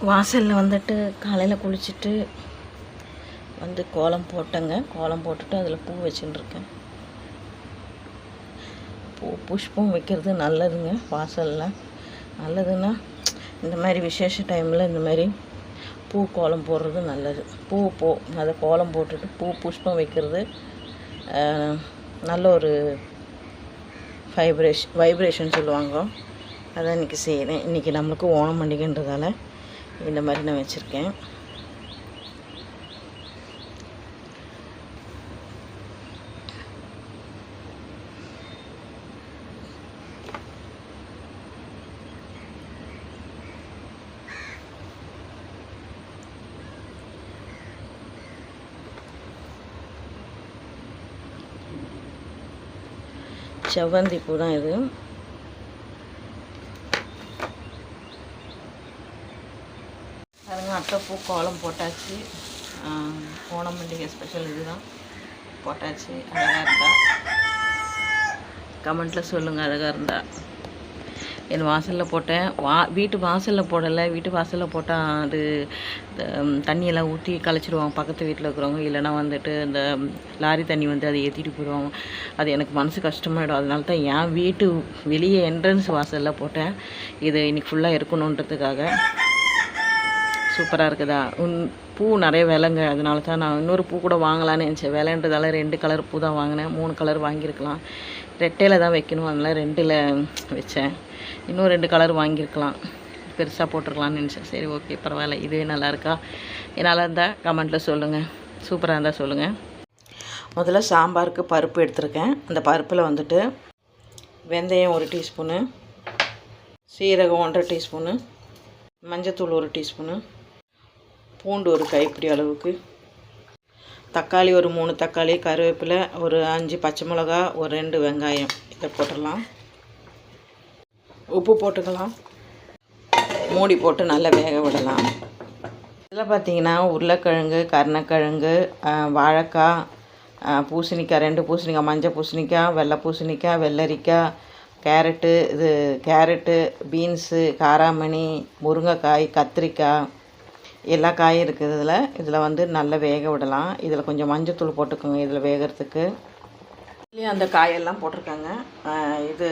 வாசலில் வந்துட்டு காலையில் குளிச்சுட்டு வந்து கோலம் போட்டேங்க. கோலம் போட்டுட்டு அதில் பூ வச்சுட்டுருக்கேன். புஷ்பம் வைக்கிறது நல்லதுங்க. வாசலில் நல்லதுன்னா இந்த மாதிரி விசேஷ டைமில் இந்த மாதிரி பூ கோலம் போடுறது நல்லது. அதை கோலம் போட்டுட்டு புஷ்பம் வைக்கிறது நல்ல ஒரு வைப்ரேஷன் சொல்லுவாங்க. அதான் இன்றைக்கி செய்கிறேன். இன்றைக்கி நம்மளுக்கு ஓணம் பண்டிகைன்றதால இந்த மாதிரி நான் வச்சுருக்கேன். செவ்வந்தி பூ தான் இது. பாருங்க, அட்டைப்பூ கோலம் போட்டாச்சு. ஓணம் பண்டிகை ஸ்பெஷல் இதுதான் போட்டாச்சு. அழகாக இருந்தா கமெண்ட்டில் சொல்லுங்கள். அழகாக இருந்தா. என் வாசலில் போட்டேன். வீட்டு வாசலில் போடலை. வீட்டு வாசலில் போட்டால் அது தண்ணியெல்லாம் ஊற்றி கலைச்சிடுவாங்க பக்கத்து வீட்டில் இருக்கிறவங்க. இல்லைனா வந்துட்டு இந்த லாரி தண்ணி வந்து அதை ஏற்றிட்டு போயிடுவாங்க. அது எனக்கு மனசு கஷ்டமாயிடும். அதனால தான் என் வீட்டு வெளியே என்ட்ரன்ஸ் வாசலில் போட்டேன். இது இன்றைக்கி ஃபுல்லாக இருக்கணுன்றதுக்காக. சூப்பராக இருக்குதா? பூ நிறைய விலைங்க. அதனால தான் நான் இன்னொரு பூ கூட வாங்கலான்னு நினச்சேன். விலைன்றதால 2 கலர் பூ தான் வாங்கினேன். 3 கலர் வாங்கியிருக்கலாம். ரெட்டையில் தான் வைக்கணும். அதனால் 2ல் வச்சேன். இன்னும் 2 கலர் வாங்கியிருக்கலாம். பெருசாக போட்டிருக்கலான்னு நினச்சேன். சரி, ஓகே, பரவாயில்ல. இதுவே நல்லாயிருக்கா? நல்லா இருந்தால் கமெண்ட்டில் சொல்லுங்கள். சூப்பராக இருந்தால் சொல்லுங்கள். முதல்ல சாம்பாருக்கு பருப்பு எடுத்திருக்கேன். அந்த பருப்பில் வந்துட்டு வெந்தயம் 1 டீஸ்பூனு, சீரகம் 1.5 டீஸ்பூனு, மஞ்சத்தூள் 1 டீஸ்பூனு, பூண்டு 1 கைப்பிடி அளவுக்கு, தக்காளி 3 தக்காளி, கருவேப்பிலை 5 பச்சை மிளகா, 2 வெங்காயம். இதை போட்டுடலாம். உப்பு போட்டுக்கலாம். மூடி போட்டு நல்லா வேக விடலாம். இதில் பார்த்திங்கன்னா உருளைக்கிழங்கு, கருணக்கிழங்கு, வாழைக்காய், பூசணிக்காய் 2 பூசணிக்காய், மஞ்சள் பூசணிக்காய், வெள்ளை பூசணிக்காய், வெள்ளரிக்காய், கேரட்டு, பீன்ஸு, காராமணி, முருங்கைக்காய், கத்திரிக்காய், எல்லா காயும் இருக்குது. இதில் வந்து நல்லா வேக விடலாம். இதில் கொஞ்சம் மஞ்சத்தூள் போட்டுக்கோங்க. இதில் வேகிறதுக்கு இதுலேயும் அந்த காயெல்லாம் போட்டிருக்காங்க. இது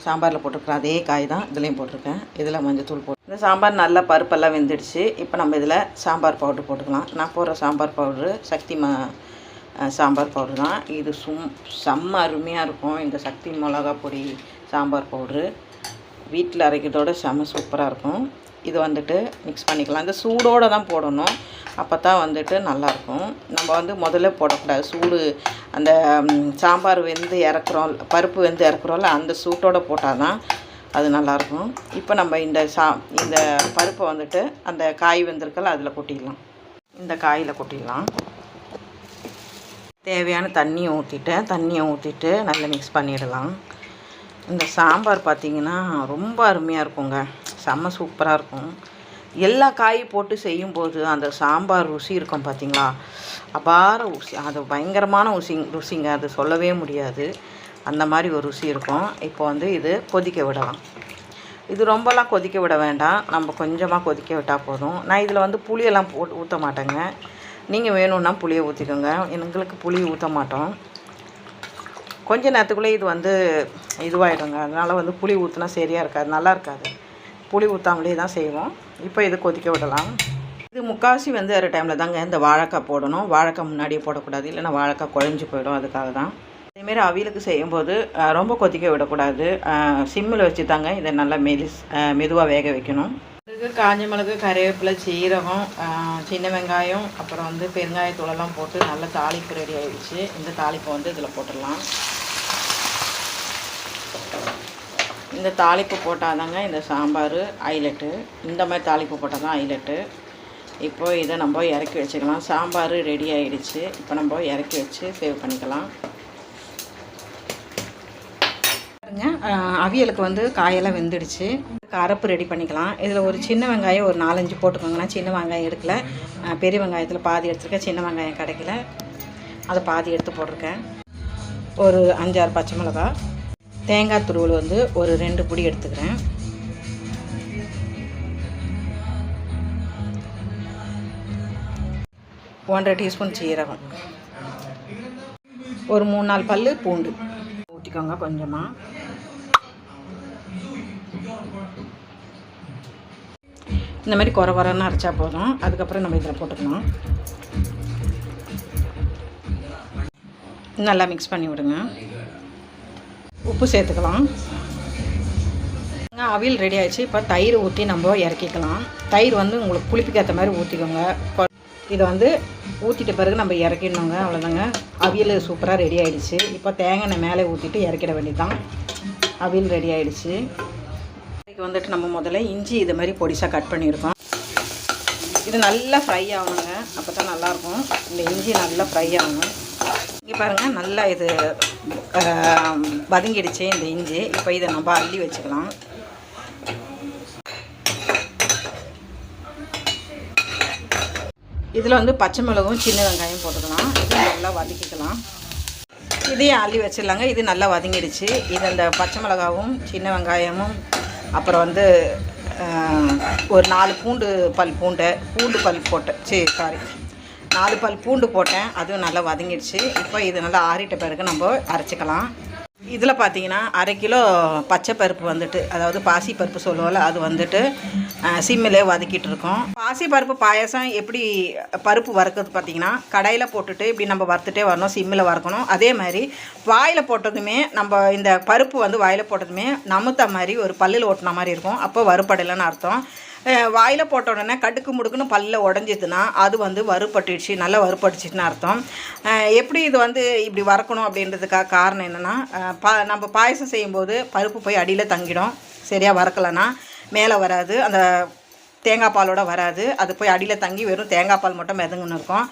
சாம்பாரில் போட்டிருக்கேன் அதே காய் தான் இதுலேயும் போட்டிருக்கேன். இதில் மஞ்சத்தூள் இந்த சாம்பார் நல்லா பருப்பெல்லாம் வெந்துடுச்சு. இப்போ நம்ம இதில் சாம்பார் பவுட்ரு போட்டுக்கலாம். நான் போடுற சாம்பார் பவுட்ரு சக்தி சாம்பார் பவுட்ரு தான். இது செம்ம அருமையாக இருக்கும். இந்த சக்தி மிளகா பொடி சாம்பார் பவுட்ரு வீட்டில் அரைக்கிறதோட செம்ம சூப்பராக இருக்கும். இது வந்துட்டு மிக்ஸ் பண்ணிக்கலாம். இந்த சூடோடு தான் போடணும். அப்போ தான் வந்துட்டு நல்லாயிருக்கும். நம்ம வந்து முதல்ல போடக்கூடாது. சூடு அந்த சாம்பார் வெந்து இறக்குறோம், பருப்பு வெந்து இறக்குறோம்ல, அந்த சூட்டோடு போட்டால் தான் அது நல்லாயிருக்கும். இப்போ நம்ம இந்த பருப்பை வந்துட்டு அந்த காய் வெந்திருக்கல அதில் கொட்டிடலாம். இந்த காயில் கொட்டிடலாம். தேவையான தண்ணியை ஊற்றிட்டு நல்லா மிக்ஸ் பண்ணிடலாம். இந்த சாம்பார் பார்த்திங்கன்னா ரொம்ப அருமையாக இருக்குங்க. செம்ம சூப்பராக இருக்கும். எல்லா காயும் போட்டு செய்யும்போது அந்த சாம்பார் ருசி இருக்கும் பார்த்திங்களா, அபார ருசி. அது பயங்கரமான ருசிங்க. அது சொல்லவே முடியாது. அந்த மாதிரி ஒரு ருசி இருக்கும். இப்போ வந்து இது கொதிக்க விடலாம். இது ரொம்பலாம் கொதிக்க விட வேண்டாம். நம்ம கொஞ்சமாக கொதிக்க விட்டால் போதும். நான் இதில் வந்து புளியெல்லாம் ஊற்ற மாட்டேங்க. நீங்கள் வேணும்னா புளியை ஊற்றிக்கோங்க. எங்களுக்கு புளி ஊற்ற மாட்டோம். கொஞ்ச நேரத்துக்குள்ளே இது வந்து இதுவாகிடுங்க. அதனால் வந்து புளி ஊற்றினா சரியாக இருக்காது, நல்லா இருக்காது. புளி ஊற்றாமலே தான் செய்வோம். இப்போ இது கொதிக்க விடலாம். இது முக்கால்வாசி வந்து வேறு டைமில் தாங்க இந்த வாழைக்காய் போடணும். வாழைக்காய் முன்னாடியே போடக்கூடாது, இல்லைன்னா வாழைக்காய் குழஞ்சி போயிடும். அதுக்காக தான். அதேமாரி அவியலுக்கு செய்யும்போது ரொம்ப கொதிக்க விடக்கூடாது. சிம்மில் வச்சு தாங்க இதை நல்லா மெதுவாக வேக வைக்கணும். இதுக்கு காஞ்ச மிளகு, கருவேப்பிலை, சீரகம், சின்ன வெங்காயம், அப்புறம் வந்து பெருங்காயத்தூளெல்லாம் போட்டு நல்லா தாளிப்பு ரெடி ஆகிடுச்சு. இந்த தாளிப்பை வந்து இதில் போட்டுடலாம். இந்த தாளிப்பு போட்டால் தாங்க இந்த சாம்பார் ஹைலைட்டு. இந்த மாதிரி தாளிப்பு போட்டால் தான் ஹைலைட்டு. இப்போது இதை நம்ம இறக்கி வச்சுக்கலாம். சாம்பார் ரெடி ஆகிடுச்சு. இப்போ நம்ம இறக்கி வச்சு சேவ் பண்ணிக்கலாம். பாருங்க, அவியலுக்கு வந்து காயெல்லாம் வெந்துடுச்சு. அரைப்பு ரெடி பண்ணிக்கலாம். இதில் ஒரு சின்ன வெங்காயம் ஒரு 4-5 போட்டுக்கோங்க. நான் சின்ன வெங்காயம் எடுக்கல, பெரிய வெங்காயத்தில் பாதி எடுத்துருக்கேன். சின்ன வெங்காயம் கிடைக்கல, அதை பாதி எடுத்து போட்டிருக்கேன். ஒரு 5-6 பச்சை மிளகா, தேங்காய் துருவல் வந்து ஒரு 2 பிடி எடுத்துக்கிறேன். 1.5 டீஸ்பூன் சீரகம், ஒரு 3-4 பல்லு பூண்டு ஊற்றிக்கோங்க கொஞ்சமாக. இந்த மாதிரி குறன்னு அரைச்சா போதும். அதுக்கப்புறம் நம்ம இதில் போட்டுக்கலாம். நல்லா மிக்ஸ் பண்ணி விடுங்க. உப்பு சேர்த்துக்கலாம். அவியல் ரெடி ஆகிடுச்சு. இப்போ தயிர் ஊற்றி நம்ம இறக்கிக்கலாம். தயிர் வந்து உங்களுக்கு புளிப்புக்கு ஏற்ற மாதிரி ஊற்றிக்கோங்க. இதை வந்து ஊற்றிட்ட பிறகு நம்ம இறக்கிடணுங்க. அவ்வளோதாங்க, அவியல் சூப்பராக ரெடி ஆகிடுச்சு. இப்போ தேங்காய் எண்ணெய் மேலே ஊற்றிட்டு இறக்கிட வேண்டியதுதான். அவியல் ரெடி ஆகிடுச்சு. இதுக்கு வந்துட்டு நம்ம முதல்ல இஞ்சி இது மாதிரி பொடிசாக கட் பண்ணியிருக்கோம். இது நல்லா ஃப்ரை ஆகணுங்க, அப்போ தான் நல்லாயிருக்கும். இந்த இஞ்சி நல்லா ஃப்ரை ஆகணும். இங்கே பாருங்கள், நல்லா இது வதங்கிடுச்சு இந்த இஞ்சி. இப்போ இதை நம்ம அள்ளி வச்சுக்கலாம். இதில் வந்து பச்சை மிளகும் சின்ன வெங்காயம் போட்டுக்கலாம். இது நல்லா வதக்கிக்கலாம். இதையும் அள்ளி வச்சிடலாங்க. இது நல்லா வதங்கிடுச்சு. இது அந்த பச்சை மிளகாவும் சின்ன வெங்காயமும் அப்புறம் வந்து ஒரு 4 பூண்டு பல் போட்டேன். 4 பல் பூண்டு போட்டேன். அதுவும் நல்லா வதங்கிடுச்சு. இப்போ இது நல்லா ஆறிட்ட பிறகு நம்ம அரைச்சிக்கலாம். இதில் பார்த்தீங்கன்னா 1/2 கிலோ பச்சை பருப்பு வந்துட்டு, அதாவது பாசி பருப்பு சொல்லுவோம்ல, அது வந்துட்டு சிம்மிலே வதக்கிட்டு இருக்கோம். பாசி பருப்பு பாயசம் எப்படி பருப்பு வறுக்கிறது பார்த்தீங்கன்னா, கடையில் போட்டுட்டு இப்படி நம்ம வறுத்துட்டே வரணும், சிம்மில் வறுக்கணும். அதே மாதிரி வாயில் போட்டதுமே நம்ம இந்த பருப்பு வந்து வாயில் போட்டதுமே நமுத்த மாதிரி ஒரு பல்லில் ஓட்டின மாதிரி இருக்கும். அப்போ வறுப்படலைன்னு அர்த்தம். வாயில் போட்ட உடனே கடுக்கு முடுக்குன்னு பல்லில் உடஞ்சிதுன்னா அது வந்து வறுப்பட்டுடுச்சு, நல்லா வறுப்பட்டுச்சுன்னு அர்த்தம். எப்படி இது வந்து இப்படி வறுக்கணும் அப்படின்றதுக்காக காரணம் என்னென்னா, நம்ம பாயசம் செய்யும்போது பருப்பு போய் அடியில் தங்கிடும். சரியாக வறுக்கலைன்னா மேலே வராது, அந்த தேங்காய் பாலோட வராது. அது போய் அடியில் தங்கி வெறும் தேங்காய் பால் மட்டும் மிதங்குன்னு இருக்கும்.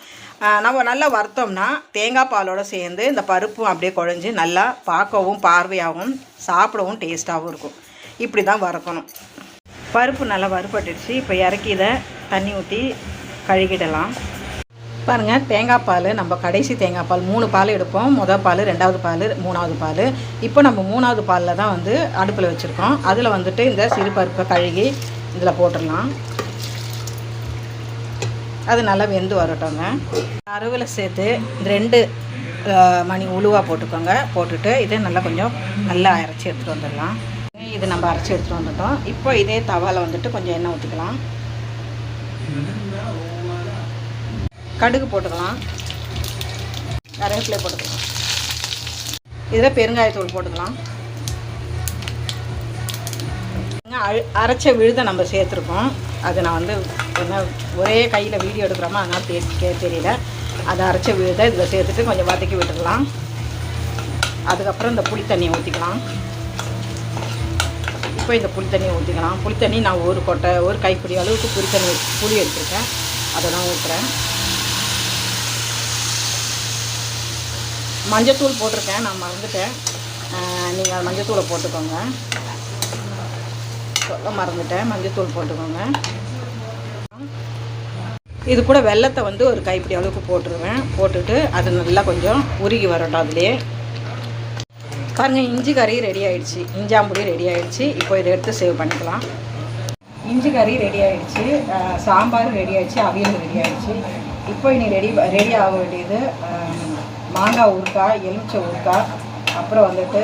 நம்ம நல்லா வறுத்தோம்னா தேங்காய் பாலோடு சேர்ந்து இந்த பருப்பும் அப்படியே குழஞ்சி நல்லா பார்க்கவும் பார்வையாகவும் சாப்பிடவும் டேஸ்ட்டாகவும் இருக்கும். இப்படி தான் வறுக்கணும். பருப்பு நல்லா வறுபட்டுடுச்சு. இப்போ இறக்கி இதை தண்ணி ஊற்றி கழுகிடலாம். பாருங்கள், தேங்காய் பால் நம்ம கடைசி தேங்காய் பால் 3 பால் எடுப்போம். முதல் பால், 2வது பால், 3வது பால். இப்போ நம்ம 3வது பாலில் தான் வந்து அடுப்பில் வச்சுருக்கோம். அதில் வந்துட்டு இந்த சிறு பருப்பை கழுகி இதில் போட்டுடலாம். அது நல்லா வெந்து வரட்டோங்க. அருவில் சேர்த்து 2 மணி உளுவாக போட்டுக்கோங்க. போட்டுட்டு இதை நல்லா கொஞ்சம் நல்லா அரைச்சி எடுத்துகிட்டு வந்துடலாம். இது நம்ம அரைச்சி எடுத்துகிட்டு வந்துட்டோம். இப்போ இதே தவாவில் வந்துட்டு கொஞ்சம் எண்ணெய் ஊற்றிக்கலாம். கடுகு போட்டுக்கலாம். கருவேப்பிலை போட்டுக்கலாம். இதில் பெருங்காயத்தூள் போட்டுக்கலாம். அரைச்ச விழுதை நம்ம சேர்த்துருக்கோம். அது நான் வந்து ஒரே கையில் வீடியோ எடுக்கிறோமா, அதனால் தெரியல. அதை அரைச்ச விழுதை இதில் சேர்த்துட்டு கொஞ்சம் வதக்கி விட்டுக்கலாம். அதுக்கப்புறம் இந்த புளி தண்ணியை ஊற்றிக்கலாம். இப்போ இந்த புளி தண்ணியை ஊற்றிக்கலாம். புளி தண்ணி நான் ஒரு கைப்பிடி அளவுக்கு புளி எடுத்துருக்கேன். அதை தான் ஊற்றுறேன். மஞ்சத்தூள் போட்டிருக்கேன், நான் மறந்துட்டேன். நீங்கள் மஞ்சத்தூளை போட்டுக்கோங்க. சொல்ல மறந்துட்டேன், மஞ்சத்தூள் போட்டுக்கோங்க. இது கூட வெல்லத்தை வந்து ஒரு கைப்பிடி அளவுக்கு போட்டுருவேன். போட்டுட்டு அது நல்லா கொஞ்சம் உருகி வரட்டும். அதுலேயே பாருங்கள், இஞ்சி கறி ரெடி ஆகிடுச்சு, இஞ்சாம்புடி ரெடி ஆகிடுச்சு. இப்போ இதை எடுத்து சேவ் பண்ணிக்கலாம். இஞ்சி கறி ரெடி ஆகிடுச்சு, சாம்பார் ரெடி ஆகிடுச்சு, அவியல் ரெடி ஆகிடுச்சு. இப்போ இனி ரெடி ஆக வேண்டியது மாங்காய் ஊறுகாய், எலுமிச்சை ஊறுகாய், அப்புறம் வந்துட்டு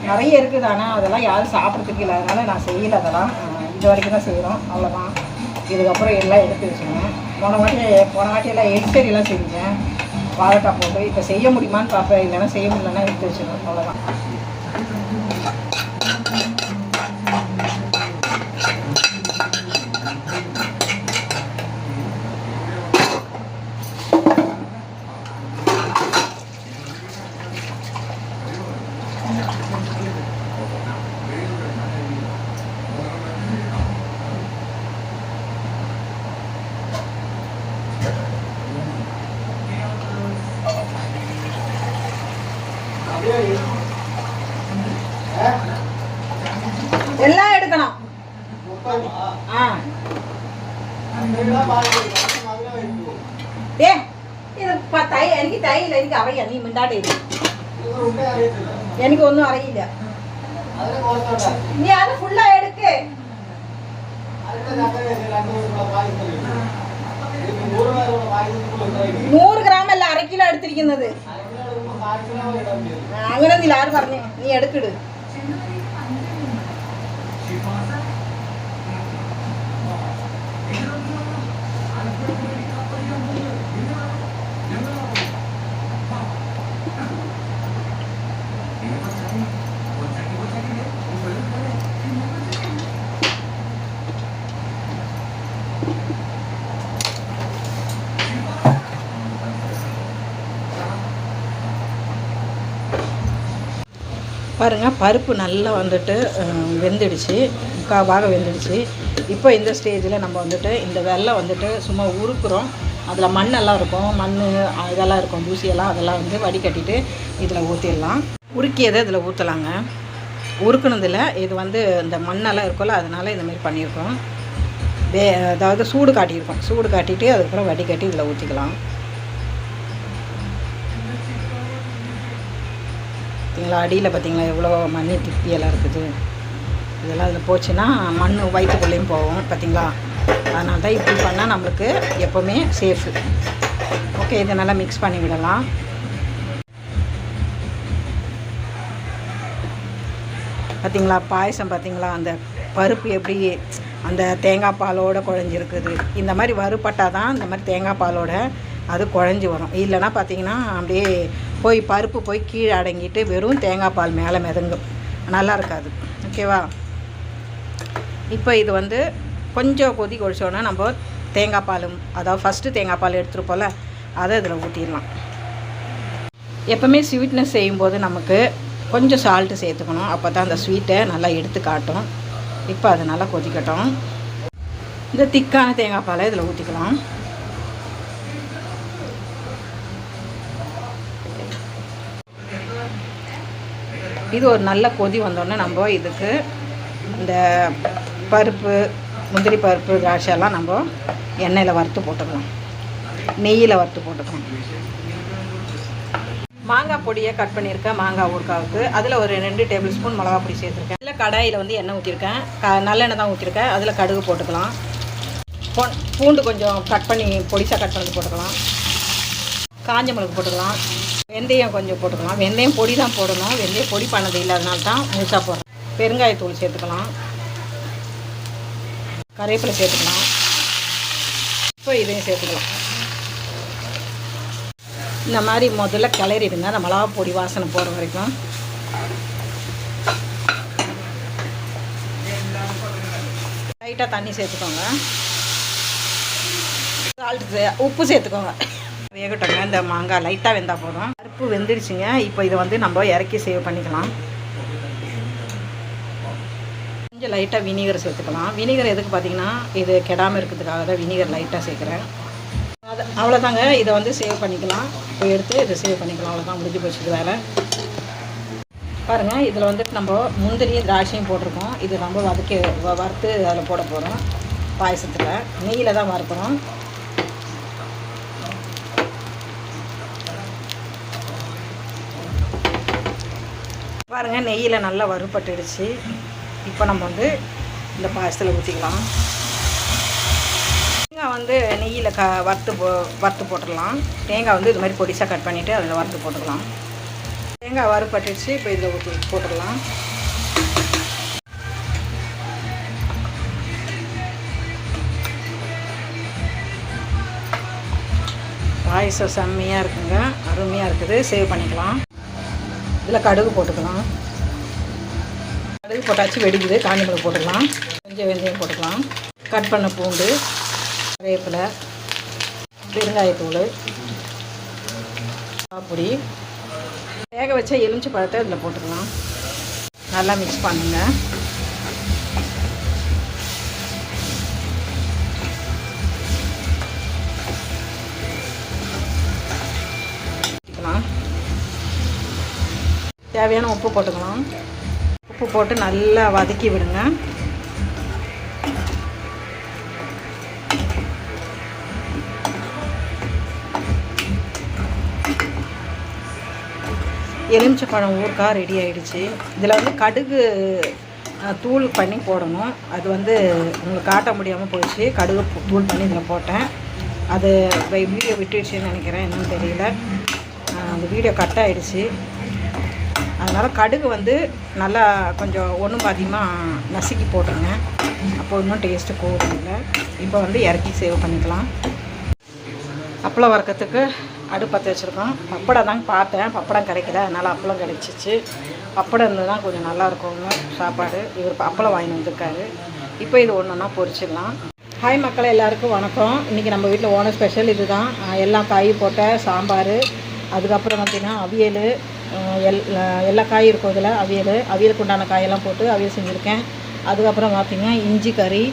நிறைய இருக்குது. ஆனால் அதெல்லாம் யாரும் சாப்பிட்றதுக்கு இல்லை, அதனால் நான் செய்யலை. அதெல்லாம் இது வரைக்கும் தான் செய்கிறோம், அவ்வளோதான். இதுக்கப்புறம் எல்லாம் எடுத்து வச்சுருவேன். போன வாட்டியெல்லாம் எக்ஸ்டரியெல்லாம் செஞ்சேன், வாழைக்காய் போட்டு. இப்போ செய்ய முடியுமான்னு பார்ப்பேன், இல்லைன்னா செய்ய முடியலன்னா எடுத்து வச்சுருவேன், அவ்வளோதான். எல்லாம் எடுக்கணும். എനിക്ക് തൈയില്ല, എനിക്ക് അറിയാം. നീ മിണ്ടാട്ടെ, എനിക്കൊന്നും അറിയില്ല. നീ അത് ഫുള്ളാ എടുക്ക്. 100 ഗ്രാം അല്ല 1/2 കിലോ എടുത്തിരിക്കുന്നത്. അങ്ങനെ നീ ആര് പറഞ്ഞു? നീ എടുക്കിട്. பாருங்கள், பருப்பு நல்லா வந்துட்டு வெந்துடுச்சு, 3/4 பாகம் வெந்துடுச்சு. இப்போ இந்த ஸ்டேஜில் நம்ம வந்துட்டு இந்த வெல்லம் வந்துட்டு சும்மா உருக்குறோம். அதில் மண்ணெல்லாம் இருக்கும், மண் இதெல்லாம் இருக்கும், தூசியெல்லாம், அதெல்லாம் வந்து வடிகட்டிட்டு இதில் ஊற்றிடலாம். உருக்கியதை இதில் ஊற்றலாங்க. உருக்குனதில் இது வந்து இந்த மண்ணெல்லாம் இருக்கும்ல, அதனால இந்தமாரி பண்ணியிருக்கோம். அதாவது சூடு காட்டியிருக்கோம். சூடு காட்டிட்டு அதுக்கப்புறம் வடிகட்டி இதில் ஊற்றிக்கலாம். பார்த்தீங்களா, அடியில் பார்த்தீங்களா எவ்வளோ மண் திப்பியெல்லாம் இருக்குது. இதெல்லாம் அதில் போச்சுன்னா மண் வயிற்றுக்குள்ளேயும் போகும். பார்த்தீங்களா, அதனால தான் இப்படி பண்ணால் நம்மளுக்கு எப்போவுமே சேஃபு. ஓகே, இதை நல்லா மிக்ஸ் பண்ணி விடலாம். பார்த்தீங்களா, பாயசம் பார்த்தீங்களா, அந்த பருப்பு எப்படி அந்த தேங்காய் பாலோடு குழஞ்சிருக்குது. இந்த மாதிரி வறுபட்டால் தான் இந்த மாதிரி தேங்காய் பாலோட அது குழஞ்சி வரும். இல்லைன்னா பார்த்தீங்கன்னா அப்படியே போய் பருப்பு போய் கீழே அடங்கிட்டு வெறும் தேங்காய் பால் மேலே மிதங்கும், நல்லா இருக்காது. ஓகேவா, இப்போ இது வந்து கொஞ்சம் கொதி கொதிச்சோன்னா நம்ம தேங்காய் பால், அதாவது ஃபஸ்ட்டு தேங்காய் பால் எடுத்துருப்போம்ல, அதை இதில் ஊற்றிடலாம். எப்போவுமே ஸ்வீட்னஸ் செய்யும்போது நமக்கு கொஞ்சம் சால்ட்டு சேர்த்துக்கணும், அப்போ தான் அந்த ஸ்வீட்டை நல்லா எடுத்து காட்டும். இப்போ அது நல்லா கொதிக்கட்டும். இந்த திக்கான தேங்காய் பாலை இதில் ஊற்றிக்கலாம். இது ஒரு நல்ல கொதி வந்தோடனே நம்ம இதுக்கு இந்த பருப்பு, முந்திரி பருப்பு, திராட்சையெல்லாம் நம்ம எண்ணெயில் வறுத்து போட்டுக்கலாம், நெய்யில் வறுத்து போட்டுக்கலாம். மாங்காய் பொடியை கட் பண்ணியிருக்கேன் மாங்காய் ஊறுகாவுக்கு. அதில் ஒரு 2 டேபிள் ஸ்பூன் மிளகா பொடி சேர்த்துருக்கேன். இதில் கடாயில் வந்து எண்ணெய் ஊற்றிருக்கேன், நல்லெண்ணெய் தான் ஊற்றிருக்கேன். அதில் கடுகு போட்டுக்கலாம். பூண்டு கொஞ்சம் கட் பண்ணி பொடிசாக கட் பண்ணி போட்டுக்கலாம். காஞ்ச மிளகு போட்டுக்கலாம். வெந்தயம் கொஞ்சம் போட்டுக்கலாம். வெந்தயம் பொடி தான் போடணும், வெந்தயம் பொடி பண்ணது இல்லாதனால தான் முழுசாக போடுறோம். பெருங்காயத்தூள் சேர்த்துக்கலாம், கருவேப்பிலை சேர்த்துக்கலாம். இப்போ இதையும் சேர்த்துக்கலாம். இந்த மாதிரி முதல்ல கிளறிடுங்க, அந்த மிளகா பொடி வாசனை போகிற வரைக்கும். லைட்டாக தண்ணி சேர்த்துக்கோங்க, சால்ட்டு உப்பு சேர்த்துக்கோங்க. வேகட்டோங்க, இந்த மாங்காய் லைட்டாக வெந்தால் போதும். பருப்பு வெந்துடுச்சுங்க. இப்போ இதை வந்து நம்ம இறக்கி சேவ் பண்ணிக்கலாம். கொஞ்சம் லைட்டாக வினிகர் சேர்த்துக்கலாம். வினிகர் எதுக்கு பார்த்தீங்கன்னா, இது கெடாமல் இருக்கிறதுக்காக தான் வினிகர் லைட்டாக சேர்க்குறேன். அது அவ்வளோதாங்க. இதை வந்து சேவ் பண்ணிக்கலாம். இப்போ எடுத்து இதை சேவ் பண்ணிக்கலாம். அவ்வளோதான், முடிஞ்சு போச்சு வேலை. பாருங்கள், இதில் வந்துட்டு நம்ம முந்திரியும் திராட்சையும் போட்டிருக்கோம். இது நம்ம வறுத்து அதில் போட போகிறோம். பாயசத்தில் நெய்யில் தான் வறுக்கிறோம். பாருங்கள், நெய்யில் நல்லா வறுபட்டுடுச்சு. இப்போ நம்ம வந்து இந்த பாயசத்தில் ஊற்றிக்கலாம். தேங்காய் வந்து நெய்யில் வறுத்து போட்டுடலாம். தேங்காய் வந்து இது மாதிரி பொடிசாக கட் பண்ணிவிட்டு அதில் வறுத்து போட்டுக்கலாம். தேங்காய் வறுபட்டுடுச்சு. இப்போ இதில் போட்டுடலாம். பாயசம் செம்மையாக இருக்குங்க, அருமையாக இருக்குது. சேவ் பண்ணிக்கலாம். இதில் கடுகு போட்டுக்கலாம். கடுகு போட்டாச்சு, வெடிக்குது. காஞ்ச மிளகு போட்டுக்கலாம். கொஞ்சம் வெந்தயம் போட்டுக்கலாம். கட் பண்ண பூண்டு, கருவேப்பிலை, பெருங்காயத்தூள், பொடி, வேக வச்ச எலுமிச்சை பழத்தை இதில் போட்டுக்கலாம். நல்லா மிக்ஸ் பண்ணுங்க. தேவையான உப்பு போட்டுக்கலாம். உப்பு போட்டு நல்லா வதக்கி விடுங்க. எலுமிச்சை பழம் ஊறுகாய் ரெடி ஆகிடுச்சு. இதில் வந்து கடுகு தூள் பண்ணி போடணும். அது வந்து உங்களுக்கு காட்ட முடியாமல் போயிடுச்சு. கடுகு தூள் பண்ணி இதில் போட்டேன். அது வீடியோ விட்டுடுச்சுன்னு நினைக்கிறேன், என்னன்னு தெரியல. அந்த வீடியோ கட் ஆகிடுச்சு. அதனால் கடுகு வந்து நல்லா கொஞ்சம் ஒன்றும் பாதியமாக நசுக்கி போட்டுருங்க. அப்போ இன்னும் டேஸ்ட்டு கூடும் இல்லை. இப்போ வந்து இறக்கி சேவ் பண்ணிக்கலாம். அப்பளம் வறுக்கிறதுக்கு அடுப்பத்தை வச்சுருக்கோம். பப்படம் தாங்க பார்த்தேன், பப்படம் கிடைக்கல, அதனால் அப்பளம் கிடைச்சிச்சு. பப்படம் இருந்தது தான் கொஞ்சம் நல்லாயிருக்குங்க சாப்பாடு. இவர் அப்பளம் வாங்கி வந்திருக்காரு. இப்போ இது ஒன்று ஒன்றா பொரிச்சிடலாம். ஹாய் மக்களே, எல்லாருக்கும் வணக்கம். இன்றைக்கி நம்ம வீட்டில் ஓன ஸ்பெஷல் இது தான். எல்லாம் காய் போட்ட சாம்பார், அதுக்கப்புறம் பார்த்திங்கன்னா அவியல், எல்லா காயும் இருக்கும் இதில். அவியலுக்கு உண்டான காயெல்லாம் போட்டு அவியல் செஞ்சுருக்கேன். அதுக்கப்புறம் பார்த்திங்கன்னா இஞ்சி கறி.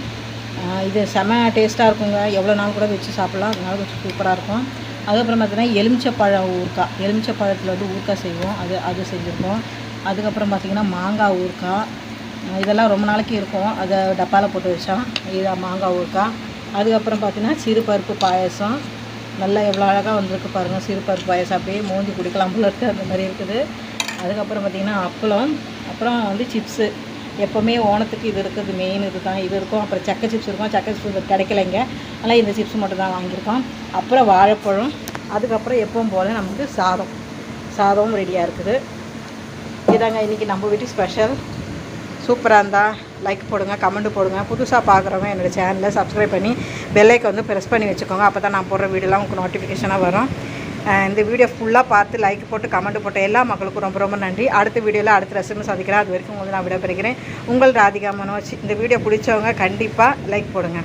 இது செம டேஸ்ட்டாக இருக்குங்க, எவ்வளோ நாள் கூட வச்சு சாப்பிட்லாம். அதனால கொஞ்சம் சூப்பராக இருக்கும். அதுக்கப்புறம் பார்த்திங்கன்னா எலுமிச்சப்பழம் ஊறுக்காய், எலுமிச்சப்பழத்தில் வந்து ஊறுக்காய் செய்வோம், அது செஞ்சுருக்கோம். அதுக்கப்புறம் பார்த்திங்கன்னா மாங்காய் ஊறுக்காய். இதெல்லாம் ரொம்ப நாளைக்கு இருக்கும், அதை டப்பாவில் போட்டு வச்சோம். இது மாங்காய் ஊறுக்காய். அதுக்கப்புறம் பார்த்திங்கன்னா சிறுபருப்பு பாயசம். நல்லா எவ்வளோ அழகாக வந்திருக்கு பாருங்கள். சிறுபருப்பு பாயசம் அப்படியே மோந்தி குடிக்கலாம் போல இருக்குது, அந்த மாதிரி இருக்குது. அதுக்கப்புறம் பார்த்திங்கன்னா அப்பளம். அப்புறம் வந்து சிப்ஸு. எப்போவுமே ஓணத்துக்கு இது இருக்குது, மெயின் இது தான். இது இருக்கும். அப்புறம் சக்கை சிப்ஸ் இருக்கும். சக்கை சிப்ஸ் கிடைக்கலைங்க, அதனால் இந்த சிப்ஸ் மட்டும் தான் வாங்கியிருக்கோம். அப்புறம் வாழைப்பழம். அதுக்கப்புறம் எப்பவும் போல் நமக்கு சாதமும் ரெடியாக இருக்குது. இதாங்க இன்றைக்கி நம்ம வீட்டு ஸ்பெஷல். சூப்பராக இருந்தால் லைக் போடுங்க, கமெண்ட் போடுங்க. புதுசாக பார்க்குறவங்க என்னோடய சேனலை சப்ஸ்கிரைப் பண்ணி பெல்லைக்கை வந்து ப்ரெஸ் பண்ணி வச்சுக்கோங்க. அப்போ தான் நான் போடுற வீடியோலாம் உங்களுக்கு நோட்டிஃபிகேஷனாக வரும். இந்த வீடியோ ஃபுல்லாக பார்த்து லைக் போட்டு கமெண்ட் போட்ட எல்லா மக்களுக்கும் ரொம்ப ரொம்ப நன்றி. அடுத்த வீடியோவில் அடுத்த ரெசிபி சந்திக்கிறேன். அது வரைக்கும் உங்களுக்கு நான் விடைபெறுகிறேன். உங்கள் ராதிகா மனோஜ். இந்த வீடியோ பிடிச்சவங்க கண்டிப்பாக லைக் போடுங்க.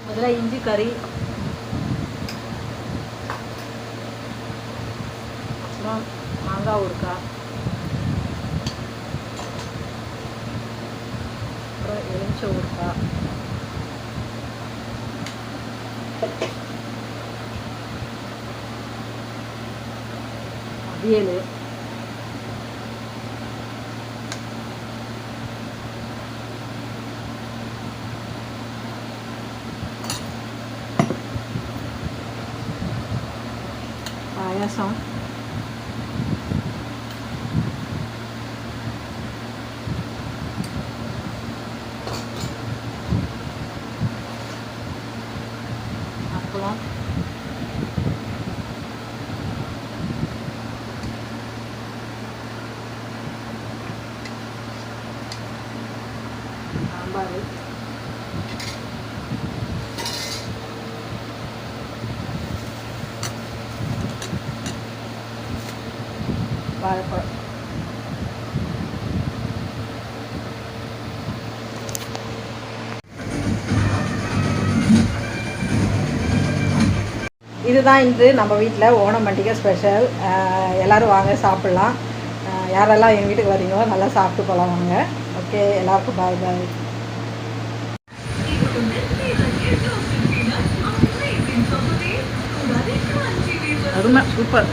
முதல்ல இஞ்சி கறி, அப்புறம் மாங்காய் ஊறுக்காய், அப்புறம் எலுமிச்சை ஊறுக்காய், அவியல், பாயாசம், அப்பளம், சாம்பார், வாழைப்பழம். இதுதான் இன்று நம்ம வீட்டில் ஓணம் பண்டிகை ஸ்பெஷல். எல்லோரும் வாங்க சாப்பிட்லாம். யாரெல்லாம் எங்கள் வீட்டுக்கு வரீங்களோ நல்லா சாப்பிட்டு போகலாம் வாங்க. ஓகே, எல்லாருக்கும் பாய் பாய். அருமை, சூப்பர்.